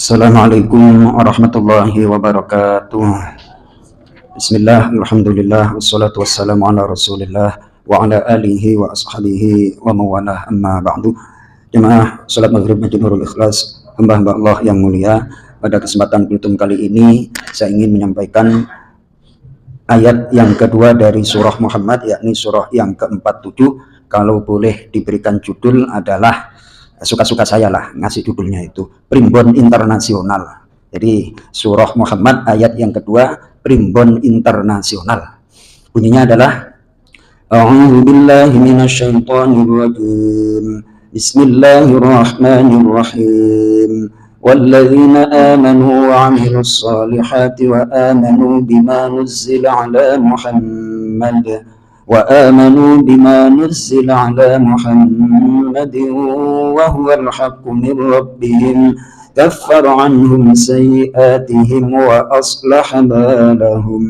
Assalamualaikum warahmatullahi wabarakatuh. Bismillah, alhamdulillah, wassalatu wassalamu ala rasulillah wa ala alihi wa ashabihi wa mawalah, amma ba'du. Jemaah salat maghrib Masjid Nurul Ikhlas, hamba-hamba Allah yang mulia, pada kesempatan kultum kali ini saya ingin menyampaikan ayat yang kedua dari surah Muhammad, yakni surah yang ke-47. Kalau boleh diberikan judul adalah, suka-suka saya lah ngasih judulnya itu, Primbon Internasional. Jadi surah Muhammad ayat yang kedua, Primbon Internasional. Bunyinya adalah A'udzu billahi minasyaitonir rajim. Bismillahirrahmanirrahim. Walladzina amanu wa 'amilus solihati wa amanu bima nuzzila 'ala Muhammad وآمنوا بما نزل على محمد وهو الحق من ربهم كفر عنهم سيئاتهم وأصلح بالهم.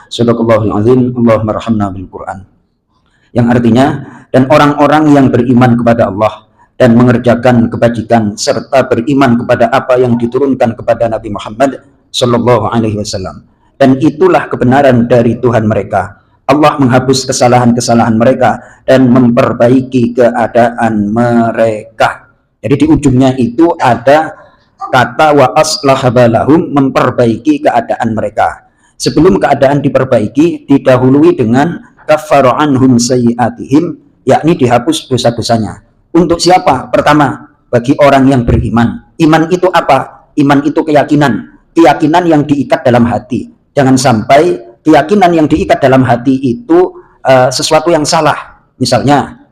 Sadaqallahul azim. Allahumma arhamna bil Quran. Yang artinya, dan orang-orang yang beriman kepada Allah dan mengerjakan kebajikan serta beriman kepada apa yang diturunkan kepada Nabi Muhammad sallallahu alaihi wasallam, dan itulah kebenaran dari Tuhan mereka. Allah menghapus kesalahan-kesalahan mereka dan memperbaiki keadaan mereka. Jadi di ujungnya itu ada kata wa aslaha balahum, memperbaiki keadaan mereka. Sebelum keadaan diperbaiki, didahului dengan kaffara anhum sayyi'atihim, yakni dihapus dosa-dosanya. Untuk siapa? Pertama, bagi orang yang beriman. Iman itu apa? Iman itu keyakinan. Keyakinan yang diikat dalam hati. Jangan sampai keyakinan yang diikat dalam hati itu sesuatu yang salah. Misalnya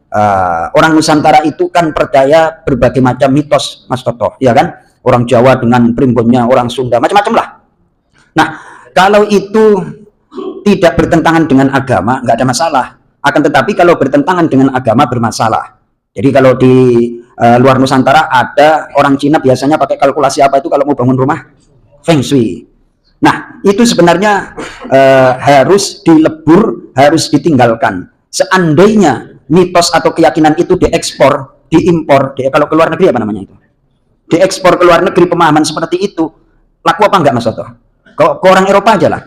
orang Nusantara itu kan percaya berbagai macam mitos, Mas Toto, ya kan? Orang Jawa dengan primbonnya, orang Sunda, macam-macam lah. Nah, kalau itu tidak bertentangan dengan agama, nggak ada masalah. Akan tetapi kalau bertentangan dengan agama, bermasalah. Jadi kalau di luar Nusantara ada orang Cina biasanya pakai kalkulasi apa itu kalau mau bangun rumah? Feng Shui. Nah, itu sebenarnya harus dilebur, harus ditinggalkan. Seandainya mitos atau keyakinan itu diekspor, diimpor, kalau ke luar negeri apa namanya itu? Diekspor ke luar negeri pemahaman seperti itu, laku apa enggak Mas Soto? Ke orang Eropa aja lah.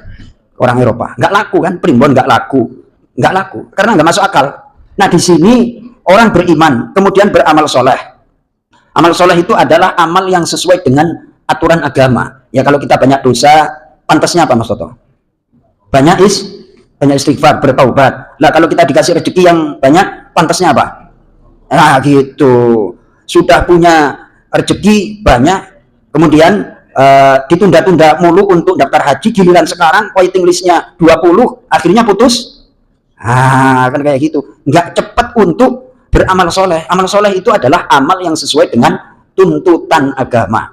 Orang Eropa, enggak laku kan? Primbon enggak laku. Enggak laku, karena enggak masuk akal. Nah, di sini orang beriman, kemudian beramal soleh. Amal soleh itu adalah amal yang sesuai dengan aturan agama. Ya, kalau kita banyak dosa, pantasnya apa Mas Toto? Banyak istighfar, bertaubat. Lah kalau kita dikasih rezeki yang banyak, pantasnya apa? Nah gitu. Sudah punya rezeki banyak, kemudian ditunda-tunda mulu untuk daftar haji, giliran sekarang waiting listnya 20, akhirnya putus. Kan kayak gitu. Nggak cepat untuk beramal soleh. Amal soleh itu adalah amal yang sesuai dengan tuntutan agama.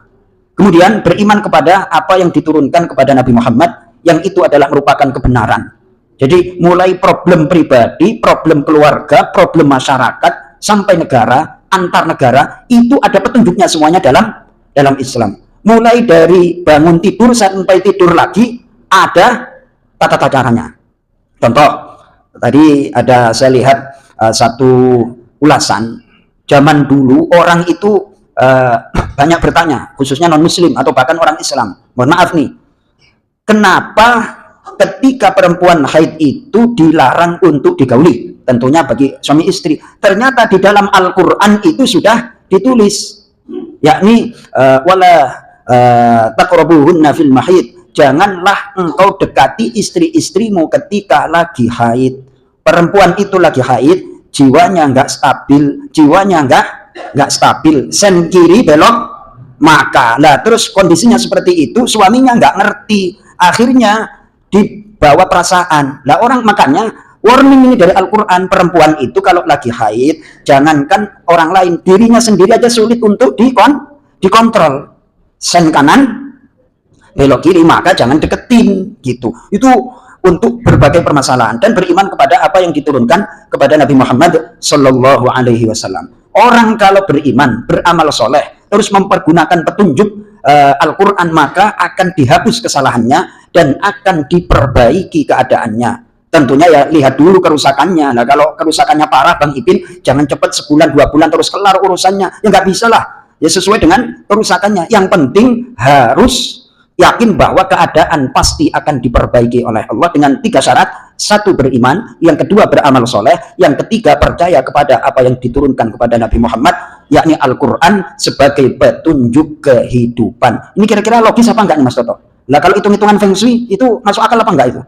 Kemudian beriman kepada apa yang diturunkan kepada Nabi Muhammad, yang itu adalah merupakan kebenaran. Jadi mulai problem pribadi, problem keluarga, problem masyarakat, sampai negara, antar negara, itu ada petunjuknya semuanya dalam Islam. Mulai dari bangun tidur sampai tidur lagi, ada tata caranya. Contoh, tadi ada saya lihat satu ulasan, zaman dulu orang itu banyak bertanya, khususnya non-muslim atau bahkan orang Islam. Mohon maaf nih, kenapa ketika perempuan haid itu dilarang untuk digauli? Tentunya bagi suami istri. Ternyata di dalam Al-Quran itu sudah ditulis, yakni wala taqrabuhunna fil mahid, janganlah engkau dekati istri-istrimu ketika lagi haid. Perempuan itu lagi haid, jiwanya nggak stabil, nggak stabil, sen kiri belok maka lah, terus kondisinya seperti itu, suaminya nggak ngerti, akhirnya dibawa perasaan lah orang. Makanya warning ini dari Al-Quran, perempuan itu kalau lagi haid, jangankan orang lain, dirinya sendiri aja sulit untuk dikontrol. Sen kanan belok kiri, maka jangan deketin gitu. Itu untuk berbagai permasalahan. Dan beriman kepada apa yang diturunkan kepada Nabi Muhammad sallallahu alaihi wasallam. Orang kalau beriman, beramal soleh, terus mempergunakan petunjuk Al-Quran, maka akan dihapus kesalahannya dan akan diperbaiki keadaannya. Tentunya ya lihat dulu kerusakannya. Nah kalau kerusakannya parah Bang Ipin, jangan cepat sebulan 2 bulan terus kelar urusannya. Ya nggak bisa lah. Ya sesuai dengan kerusakannya. Yang penting harus yakin bahwa keadaan pasti akan diperbaiki oleh Allah dengan 3 syarat. 1, beriman. Yang kedua, beramal soleh. Yang ketiga, percaya kepada apa yang diturunkan kepada Nabi Muhammad, yakni Al-Quran sebagai petunjuk kehidupan. Ini kira-kira logis apa enggak nih Mas Toto? Nah kalau hitung-hitungan Feng Shui itu masuk akal apa enggak itu?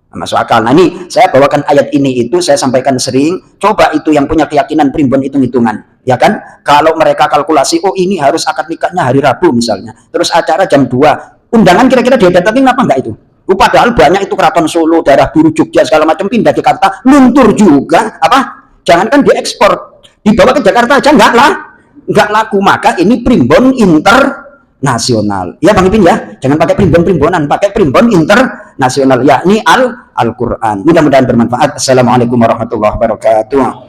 Nah, masuk akal. Nah ini saya bawakan ayat ini, itu saya sampaikan sering. Coba itu yang punya keyakinan primbon hitung-hitungan, ya kan? Kalau mereka kalkulasi, oh ini harus akad nikahnya hari Rabu misalnya, terus acara jam 2, undangan kira-kira dia datangin apa enggak itu? Padahal banyak itu keraton Solo, daerah biru Jogja segala macam, pindah ke Jakarta, luntur juga. Apa? Jangankan diekspor, dibawa ke Jakarta aja enggak laku. Maka ini primbon internasional. Ya Bang Ipin ya, jangan pakai primbon-primbonan, pakai primbon internasional, yakni Al-Quran. Mudah-mudahan bermanfaat. Assalamualaikum warahmatullahi wabarakatuh.